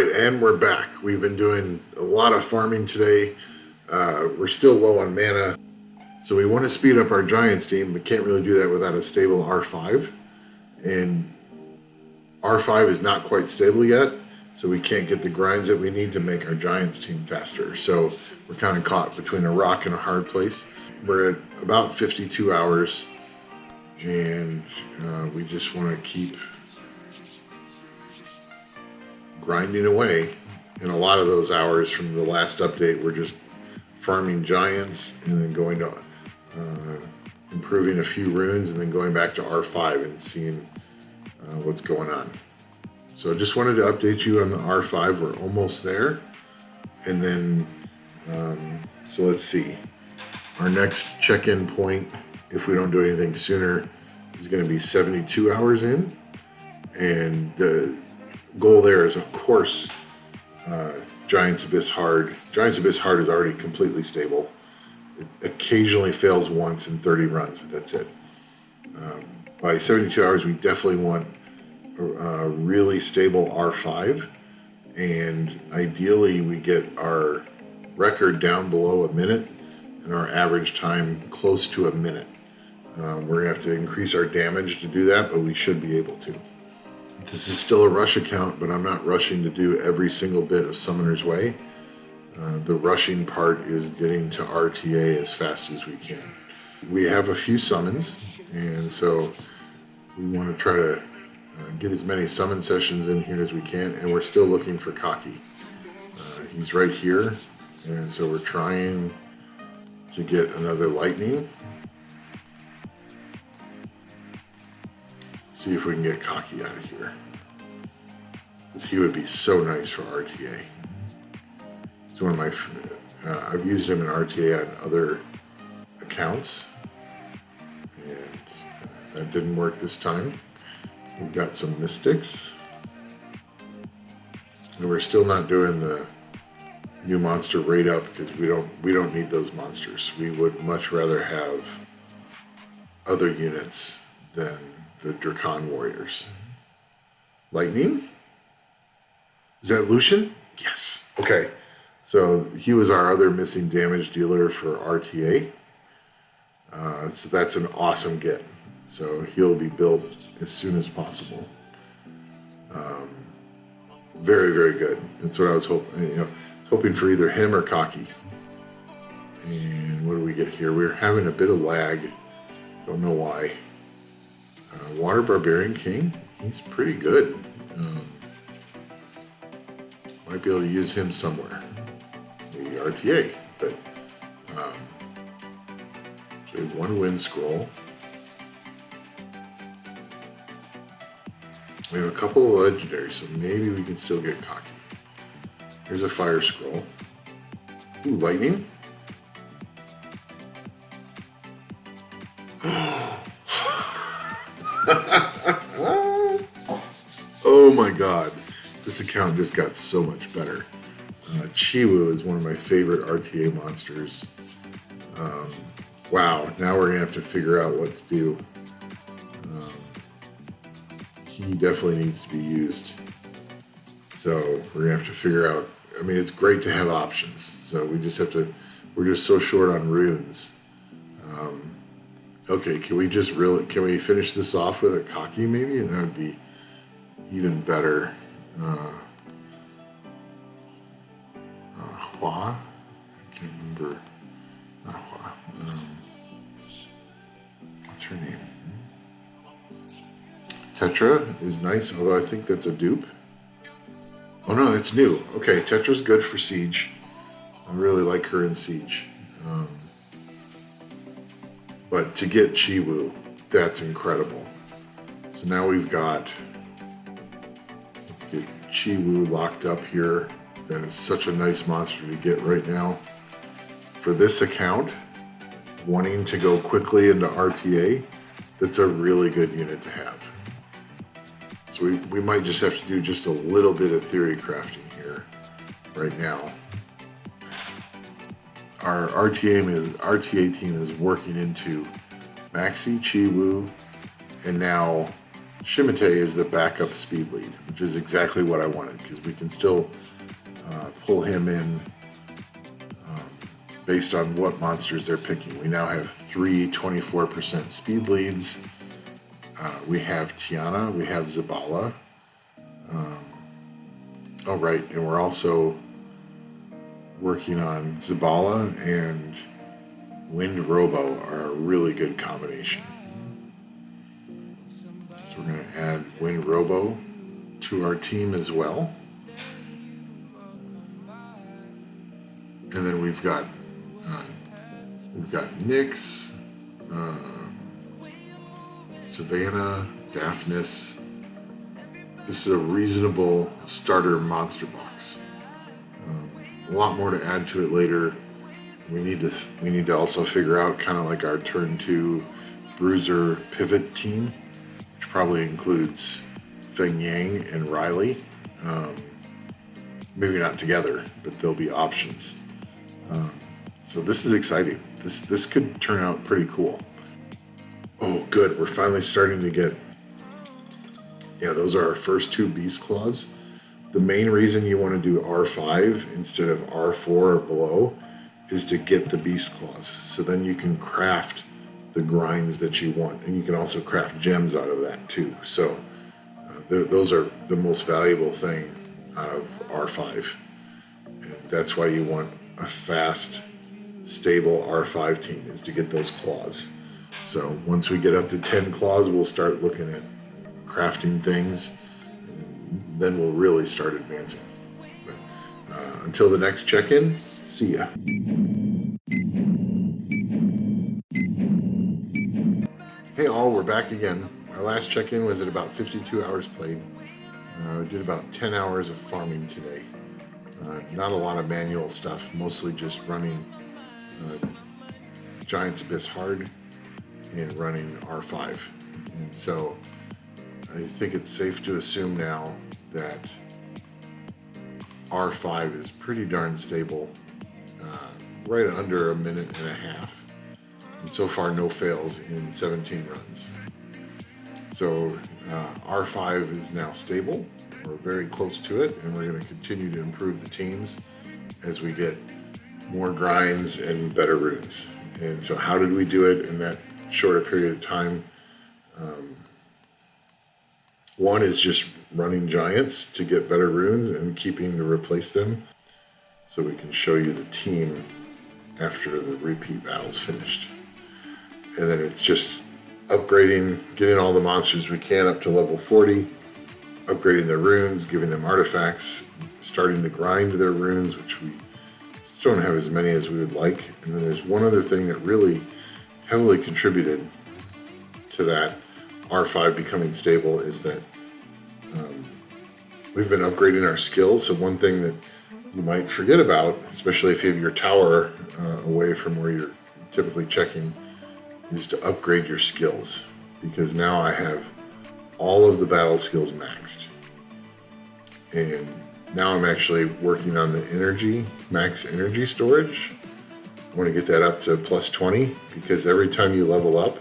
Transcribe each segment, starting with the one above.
right, and we're back. We've been doing a lot of farming today. We're still low on mana, so we want to speed up our Giants team, but can't really do that without a stable R5. And R5 is not quite stable yet, so we can't get the grinds that we need to make our Giants team faster. So we're kind of caught between a rock and a hard place. We're at about 52 hours, and we just want to keep grinding away. And a lot of those hours from the last update were just farming Giants and then going to improving a few runes and then going back to R5 and seeing what's going on. So I just wanted to update you on the R5. We're almost there. And then, so let's see. Our next check-in point, if we don't do anything sooner, is going to be 72 hours in. And the goal there is, of course, Giants Abyss Hard. Giants Abyss Hard is already completely stable. It occasionally fails once in 30 runs, but that's it. By 72 hours, we definitely want a really stable R5, and ideally we get our record down below a minute and our average time close to a minute. We're going to have to increase our damage to do that, but we should be able to. This is still a rush account, but I'm not rushing to do every single bit of Summoner's Way. The rushing part is getting to RTA as fast as we can. We have a few summons, and so we want to try to get as many summon sessions in here as we can, and we're still looking for Cocky. He's right here, and so we're trying to get another Lightning. See if we can get Cocky out of here, because he would be so nice for RTA. He's one of my, I've used him in RTA on other accounts, and that didn't work this time. We've got some Mystics, and we're still not doing the new monster rate up because we don't need those monsters. We would much rather have other units than the Drakon Warriors. Lightning? Is that Lucian? Yes. Okay. So he was our other missing damage dealer for RTA. So that's an awesome get. So he'll be built as soon as possible. Very, very good. That's what I was hoping for, either him or Cocky. And what do we get here? We're having a bit of lag. Don't know why. Water Barbarian King, he's pretty good. Might be able to use him somewhere. Maybe RTA, but so we have one win scroll. We have a couple of legendaries, so maybe we can still get Cocky. Here's a fire scroll. Ooh, lightning. Oh my god, this account just got so much better. Chiwu is one of my favorite RTA monsters. Wow, now we're gonna have to figure out what to do. He definitely needs to be used. So we're gonna have to figure out, I mean, it's great to have options. So we just have to, we're just so short on runes. Okay, can we finish this off with a Cocky maybe? And that would be even better. Hua? I can't remember. Not Hua. What's her name? Tetra is nice, although I think that's a dupe. Oh no, that's new. Okay, Tetra's good for Siege. I really like her in Siege. But to get Chiwu, that's incredible. So now we've got, let's get Chiwu locked up here. That is such a nice monster to get right now. For this account, wanting to go quickly into RTA, that's a really good unit to have. So we might just have to do just a little bit of theory crafting here right now. Our RTA team is working into Maxi, Chiwu, and now Shimate is the backup speed lead, which is exactly what I wanted, because we can still pull him in based on what monsters they're picking. We now have 3 24% speed leads. We have Tiana, we have Zabala. Oh, right, and we're also working on Zabala and Wind Robo are a really good combination. So we're going to add Wind Robo to our team as well. And then we've got Nyx, Savannah, Daphnis. This is a reasonable starter monster box. A lot more to add to it later. We need to also figure out kind of like our turn 2 bruiser pivot team, which probably includes Feng Yang and Riley. Maybe not together, but there'll be options. So this is exciting. This could turn out pretty cool. Oh, good. We're finally starting to get. Yeah, those are our first 2 Beast Claws. The main reason you want to do R5 instead of R4 or below is to get the Beast Claws. So then you can craft the grinds that you want. And you can also craft gems out of that too. So those are the most valuable thing out of R5. And that's why you want a fast, stable R5 team, is to get those claws. So once we get up to 10 claws, we'll start looking at crafting things. Then we'll really start advancing. But, until the next check-in, see ya. Hey all, we're back again. Our last check-in was at about 52 hours played. We did about 10 hours of farming today. Not a lot of manual stuff, mostly just running Giant's Abyss hard and running R5. And so I think it's safe to assume now that R5 is pretty darn stable, right under a minute and a half. And so far, no fails in 17 runs. So R5 is now stable. We're very close to it, and we're going to continue to improve the teams as we get more grinds and better runes. And so how did we do it in that shorter period of time? One is just running giants to get better runes and keeping to replace them. So we can show you the team after the repeat battle's finished. And then it's just upgrading, getting all the monsters we can up to level 40, upgrading their runes, giving them artifacts, starting to grind their runes, which we still don't have as many as we would like. And then there's one other thing that really heavily contributed to that R5 becoming stable is that we've been upgrading our skills. So one thing that you might forget about, especially if you have your tower away from where you're typically checking, is to upgrade your skills. Because now I have all of the battle skills maxed. And now I'm actually working on the energy, max energy storage. I want to get that up to plus 20 because every time you level up,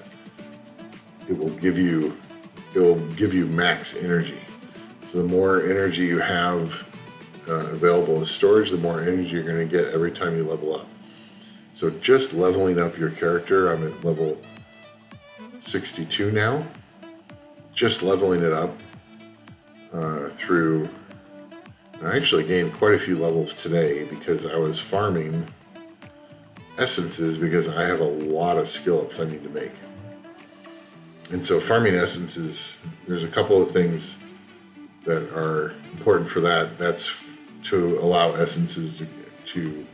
it will give you max energy. So the more energy you have available as storage, the more energy you're going to get every time you level up. So just leveling up your character, I'm at level 62 now. Just leveling it up through, I actually gained quite a few levels today because I was farming essences because I have a lot of skill ups I need to make. And so farming essences, there's a couple of things that are important for that. That's to allow essences to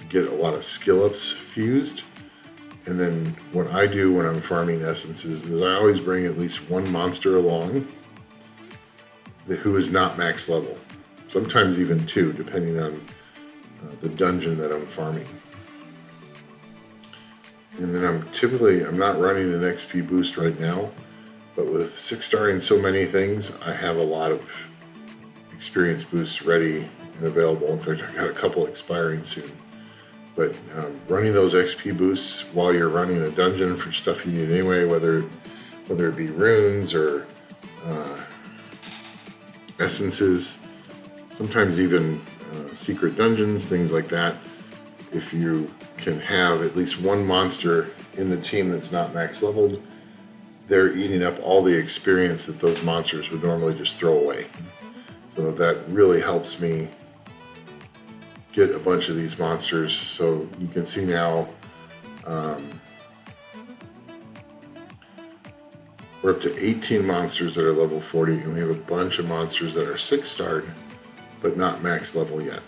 get a lot of skill ups fused. And then what I do when I'm farming essences is I always bring at least one monster along who is not max level. Sometimes even two, depending on the dungeon that I'm farming. And then I'm not running an XP boost right now, but with 6-starring so many things, I have a lot of experience boosts ready and available. In fact, I've got a couple expiring soon. But running those XP boosts while you're running a dungeon for stuff you need anyway, whether whether it be runes or essences, sometimes even secret dungeons, things like that. If you can have at least one monster in the team that's not max leveled, they're eating up all the experience that those monsters would normally just throw away. So that really helps me get a bunch of these monsters. So you can see now we're up to 18 monsters that are level 40, and we have a bunch of monsters that are 6-starred but not max level yet.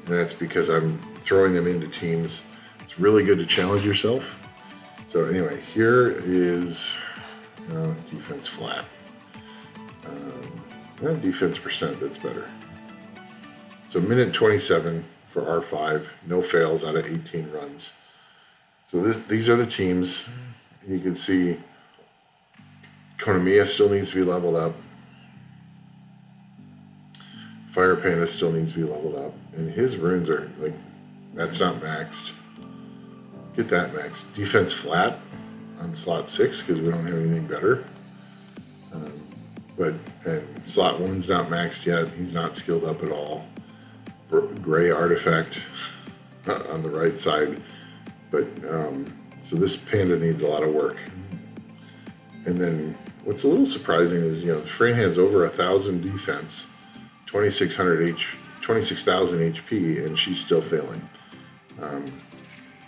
And that's because I'm throwing them into teams. It's really good to challenge yourself. So anyway, here is defense flat. Defense percent, that's better. So minute 27 for R5, no fails out of 18 runs. So these are the teams. You can see Konamiya still needs to be leveled up. Fire Panda still needs to be leveled up. And his runes are like, that's not maxed. Get that maxed. Defense flat on slot 6 because we don't have anything better. And slot 1's not maxed yet. He's not skilled up at all. Gray artifact on the right side. But so this panda needs a lot of work. And then what's a little surprising is, Frayne has over 1,000 defense, 2,600 26,000 HP, and she's still failing.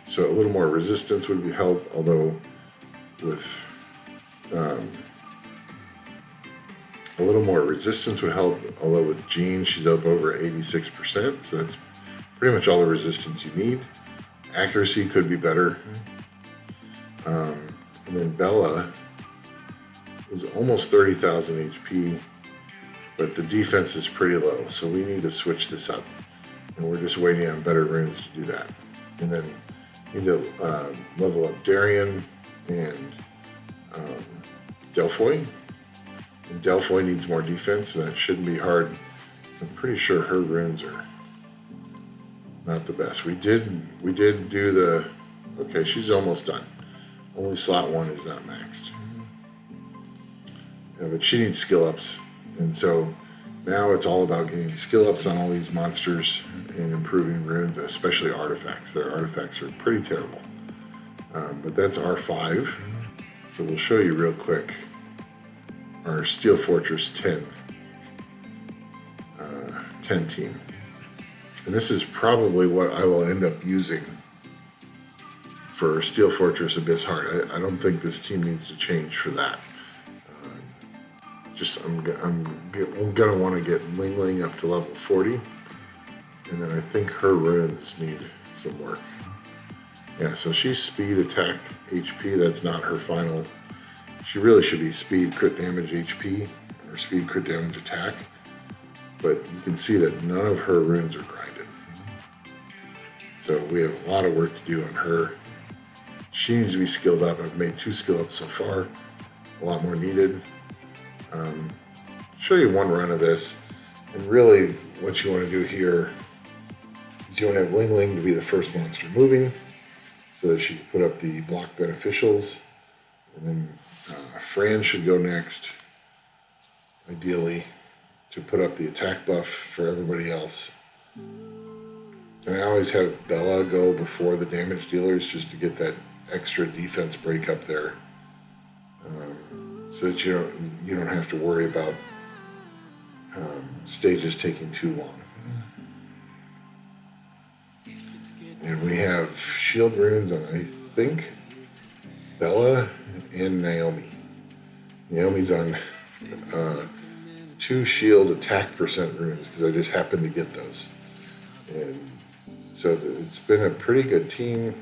So a little more resistance would help, although with a little more resistance would help, although with Jean, she's up over 86%, so that's pretty much all the resistance you need. Accuracy could be better. And then Bella is almost 30,000 HP, but the defense is pretty low, so we need to switch this up. And we're just waiting on better runes to do that. And then we need to level up Darien and Delphoy. And Delphoy needs more defense, but that shouldn't be hard. I'm pretty sure her runes are not the best. We did do the, okay, she's almost done. Only slot 1 is not maxed. Yeah, but she needs skill ups. And so now it's all about getting skill ups on all these monsters and improving runes, especially artifacts. Their artifacts are pretty terrible. But that's R5. So we'll show you real quick our Steel Fortress 10 team. And this is probably what I will end up using for Steel Fortress Abyss Heart. I don't think this team needs to change for that. I'm gonna want to get Ling Ling up to level 40, and then I think her runes need some work. Yeah, so she's speed, attack, HP. That's not her final. She really should be speed, crit damage, HP, or speed, crit damage, attack. But you can see that none of her runes are grinded. So we have a lot of work to do on her. She needs to be skilled up. I've made 2 skill ups so far. A lot more needed. Show you one run of this. And really what you want to do here is you want to have Ling Ling to be the first monster moving so that she can put up the block beneficials. And then Fran should go next, ideally, to put up the attack buff for everybody else. And I always have Bella go before the damage dealers just to get that extra defense break up there, so that you don't have to worry about stages taking too long. And we have shield runes on, I think, Bella and Naomi. Naomi's on 2 shield attack percent runes because I just happened to get those. And so it's been a pretty good team.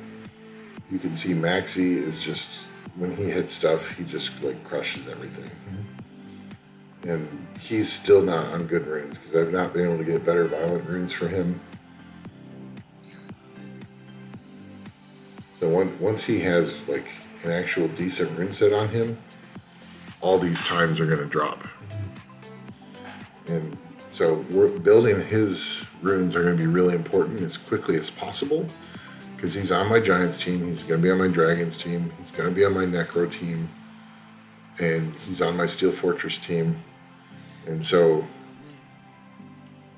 You can see Maxie is just, when he hits stuff, he just like crushes everything. And he's still not on good runes because I've not been able to get better violent runes for him. So once he has like an actual decent rune set on him, all these times are going to drop. And so we're building his runes are going to be really important as quickly as possible because he's on my Giants team, he's going to be on my Dragons team, he's going to be on my Necro team. and he's on my Steel Fortress team. And so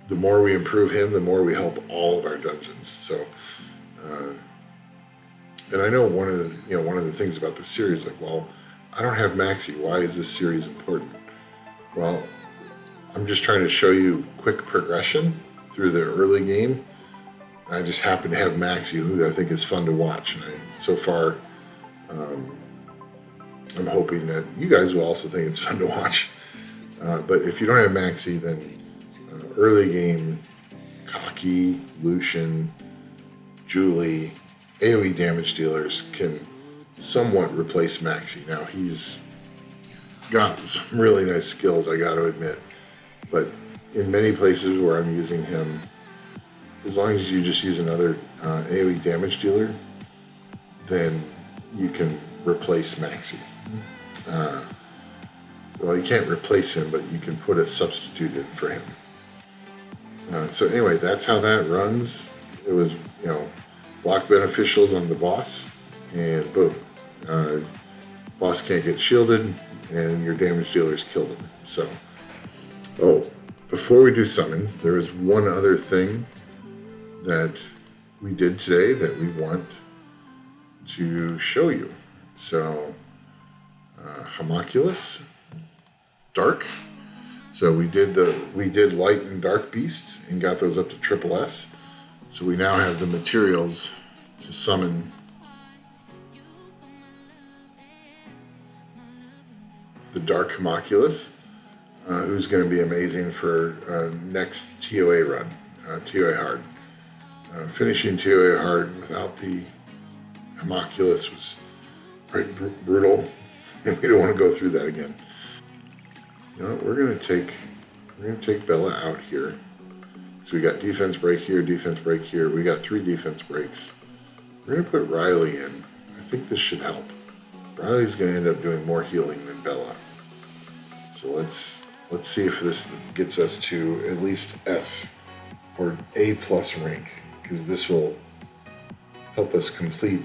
the more we improve him, the more we help all of our dungeons. So, and I know one of the things about this series, like, well, I don't have Maxi. Why is this series important? Well, I'm just trying to show you quick progression through the early game. I just happen to have Maxi, who I think is fun to watch. And so far, I'm hoping that you guys will also think it's fun to watch. But if you don't have Maxi, then early game, Cocky, Lucian, Julie, AoE damage dealers can somewhat replace Maxi. Now, he's got some really nice skills, I got to admit. But in many places where I'm using him, as long as you just use another AoE damage dealer, then you can replace Maxi. Well, you can't replace him, but you can put a substitute in for him. So anyway, that's how that runs. It was, block beneficials on the boss, and boom. Boss can't get shielded, and your damage dealers killed him. So, before we do summons, there is one other thing that we did today that we want to show you. So, homunculus, dark. So we did light and dark beasts and got those up to SSS. So we now have the materials to summon the dark homunculus, who's going to be amazing for next TOA run, TOA hard. Finishing TOA hard without the homunculus was quite brutal, and we don't want to go through that again. You know what, we're gonna take Bella out here. So we got defense break here, defense break here. We got 3 defense breaks. We're gonna put Riley in. I think this should help. Riley's gonna end up doing more healing than Bella. So let's see if this gets us to at least S or A+ rank, because this will help us complete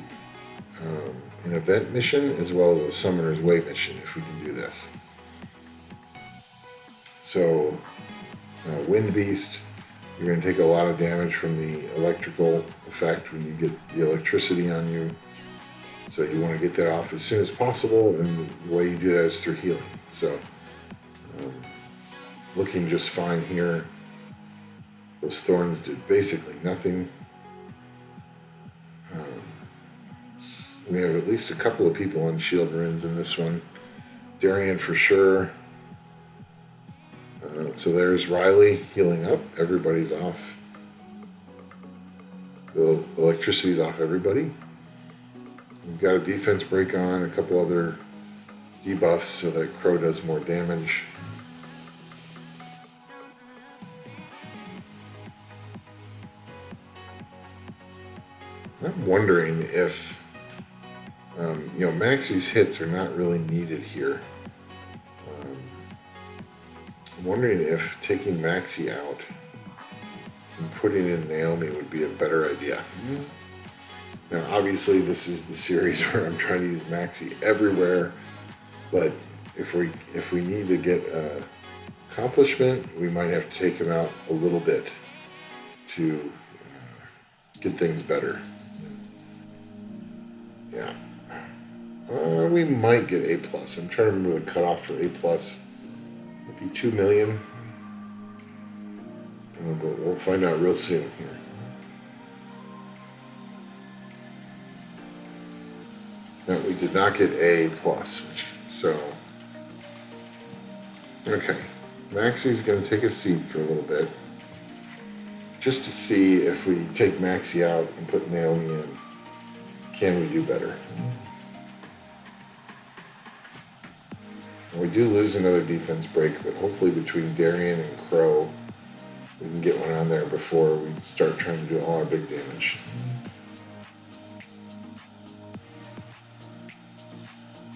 an event mission as well as a Summoner's Way mission if we can do this. So, Wind Beast, you're going to take a lot of damage from the electrical effect when you get the electricity on you. So you want to get that off as soon as possible, and the way you do that is through healing. So, looking just fine here. Those thorns did basically nothing. We have at least a couple of people on shield runes in this one. Darian for sure. So there's Riley healing up. Everybody's off. The electricity's off everybody. We've got a defense break on, a couple other debuffs so that Crow does more damage. I'm wondering if, Maxi's hits are not really needed here. I'm wondering if taking Maxi out and putting in Naomi would be a better idea. Now, obviously, this is the series where I'm trying to use Maxi everywhere, but if we need to get accomplishment, we might have to take him out a little bit to get things better. Yeah. We might get A+. I'm trying to remember the cutoff for A+. It'd be 2 million. But we'll find out real soon here. No, we did not get A+, okay. Maxi's going to take a seat for a little bit, just to see if we take Maxi out and put Naomi in, can we do better? We do lose another defense break, but hopefully between Darian and Crow, we can get one on there before we start trying to do all our big damage.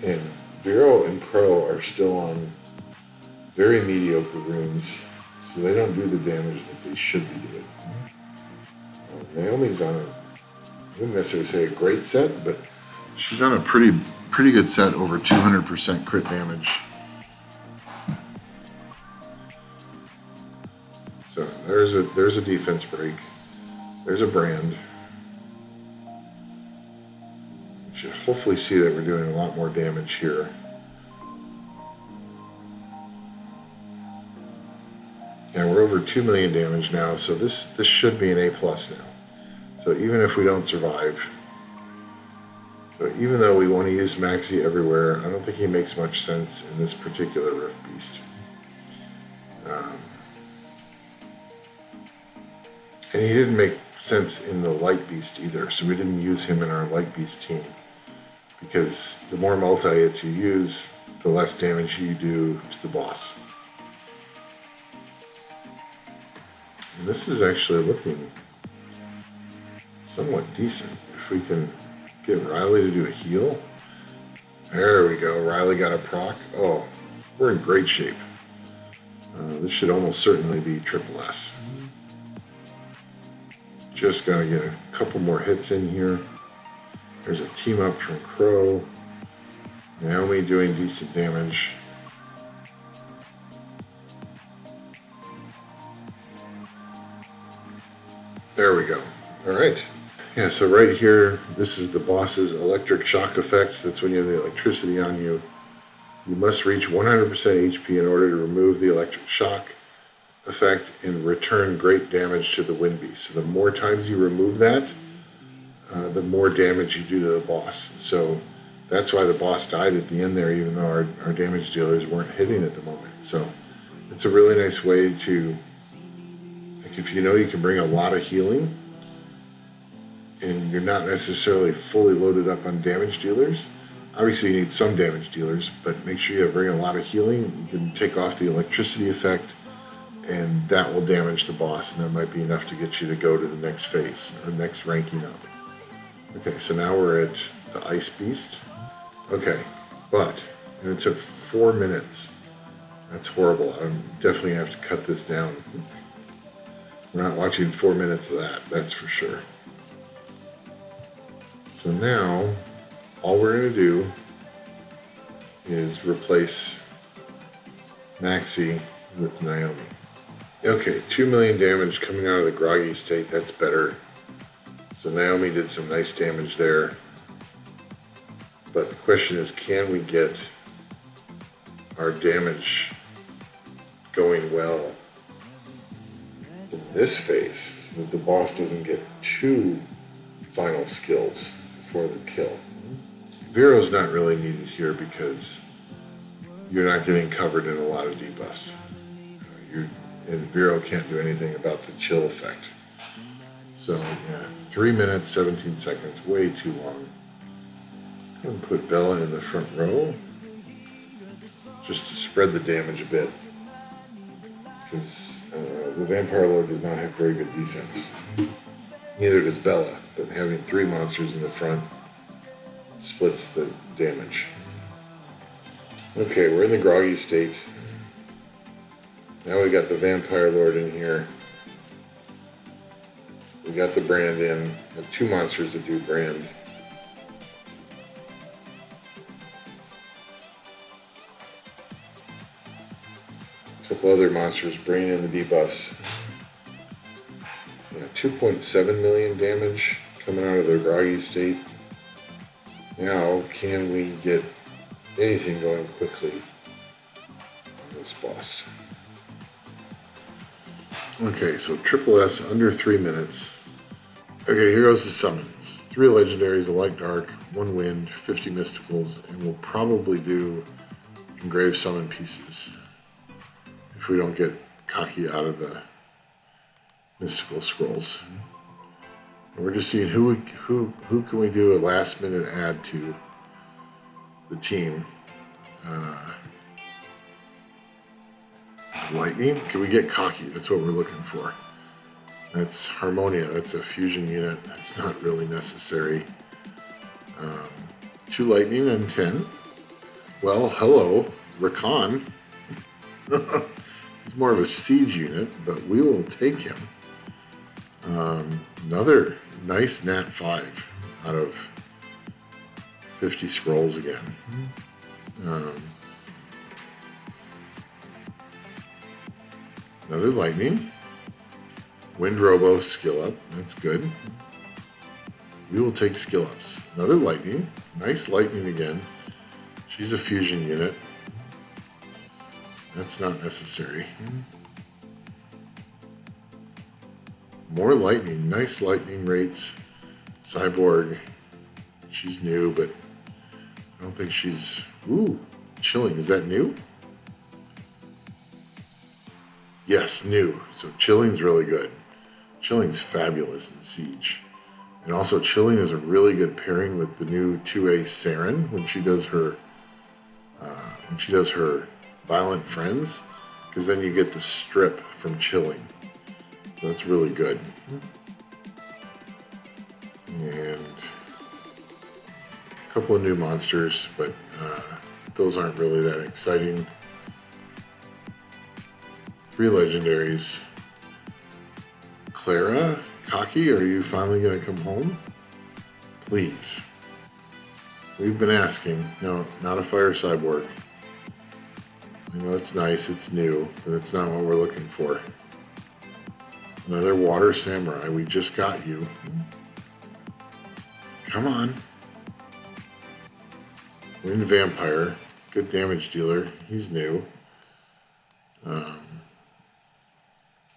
And Vero and Crow are still on very mediocre runes, so they don't do the damage that they should be doing. Naomi's on I wouldn't necessarily say a great set, but she's on a pretty pretty good set, over 200% crit damage. So there's a defense break. There's a brand. You should hopefully see that we're doing a lot more damage here. And we're over 2 million damage now, so this should be an A+ now. So even if we don't survive, so even though we want to use Maxi everywhere, I don't think he makes much sense in this particular Rift Beast. And he didn't make sense in the Light Beast either, so we didn't use him in our Light Beast team. Because the more multi-hits you use, the less damage you do to the boss. And this is actually looking somewhat decent. If we can get Riley to do a heal. There we go. Riley got a proc. Oh, we're in great shape. This should almost certainly be SSS. Just gotta get a couple more hits in here. There's a team up from Crow. Naomi doing decent damage. There we go. All right. Yeah, so right here, this is the boss's electric shock effect. That's when you have the electricity on you. You must reach 100% HP in order to remove the electric shock effect and return great damage to the wind beast. So the more times you remove that, the more damage you do to the boss. So that's why the boss died at the end there, even though our damage dealers weren't hitting at the moment. So it's a really nice way to, like, if you know you can bring a lot of healing and you're not necessarily fully loaded up on damage dealers. Obviously you need some damage dealers, but make sure you bring a lot of healing. You can take off the electricity effect, and that will damage the boss, and that might be enough to get you to go to the next phase or next ranking up. Okay, so now we're at the Ice Beast. Okay, but it took 4 minutes. That's horrible. I definitely have to cut this down. We're not watching 4 minutes of that, that's for sure. So now, all we're going to do is replace Maxi with Naomi. Okay, 2 million damage coming out of the groggy state, that's better. So Naomi did some nice damage there. But the question is, can we get our damage going well in this phase so that the boss doesn't get 2 final skills for the kill? Vero's not really needed here because you're not getting covered in a lot of debuffs. And Vero can't do anything about the chill effect. So yeah, 3 minutes, 17 seconds, way too long. I'm going to put Bella in the front row just to spread the damage a bit. Because the Vampire Lord does not have very good defense. Neither does Bella, but having 3 monsters in the front splits the damage. Okay, we're in the groggy state. Now we got the Vampire Lord in here. We got the brand in. We have 2 monsters that do brand. A couple other monsters bringing in the debuffs. Yeah, 2.7 million damage coming out of the groggy state. Now, can we get anything going quickly on this boss? Okay, so SSS under 3 minutes. Okay, here goes the summons. 3 legendaries, a light dark, 1 wind, 50 mysticals, and we'll probably do engraved summon pieces if we don't get cocky out of the mystical scrolls. And we're just seeing who can we do a last minute add to the team. Lightning? Can we get cocky? That's what we're looking for. That's Harmonia. That's a fusion unit. That's not really necessary. 2 lightning and 10. Well, hello, Rakan. He's more of a siege unit, but we will take him. Another nice Nat 5 out of 50 scrolls again. Another lightning. Wind Robo skill up. That's good. We will take skill ups. Another lightning. Nice lightning again. She's a fusion unit. That's not necessary. More lightning. Nice lightning rates. Cyborg. She's new, but I don't think she's... Ooh, chilling. Is that new? Yes, new. So chilling's really good. Chilling's fabulous in Siege. And also chilling is a really good pairing with the new 2A Saren when she does her Violent Friends, because then you get the strip from chilling. So that's really good. And a couple of new monsters, but those aren't really that exciting. 3 legendaries. Clara, Cocky, are you finally going to come home? Please. We've been asking. No, not a fire cyborg. I know it's nice, it's new, but it's not what we're looking for. Another water samurai. We just got you. Come on. Wind vampire. Good damage dealer. He's new.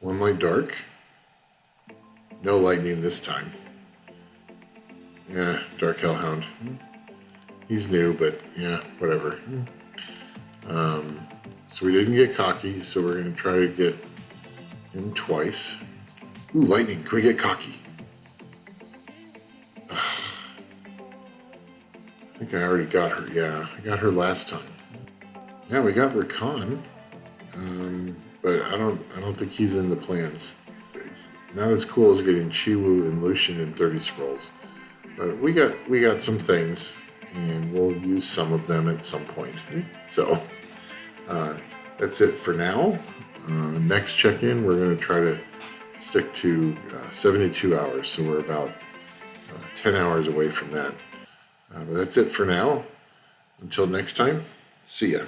One light dark. No lightning this time. Yeah, Dark Hellhound. He's new, but yeah, whatever. So we didn't get Cocky, so we're going to try to get him twice. Ooh, lightning. Can we get Cocky? I think I already got her. Yeah, I got her last time. Yeah, we got Rakan. But I don't think he's in the plans. Not as cool as getting Chiwu and Lucian in 30 scrolls. But we got some things, and we'll use some of them at some point. So that's it for now. Next check-in, we're going to try to stick to 72 hours. So we're about 10 hours away from that. But that's it for now. Until next time, see ya.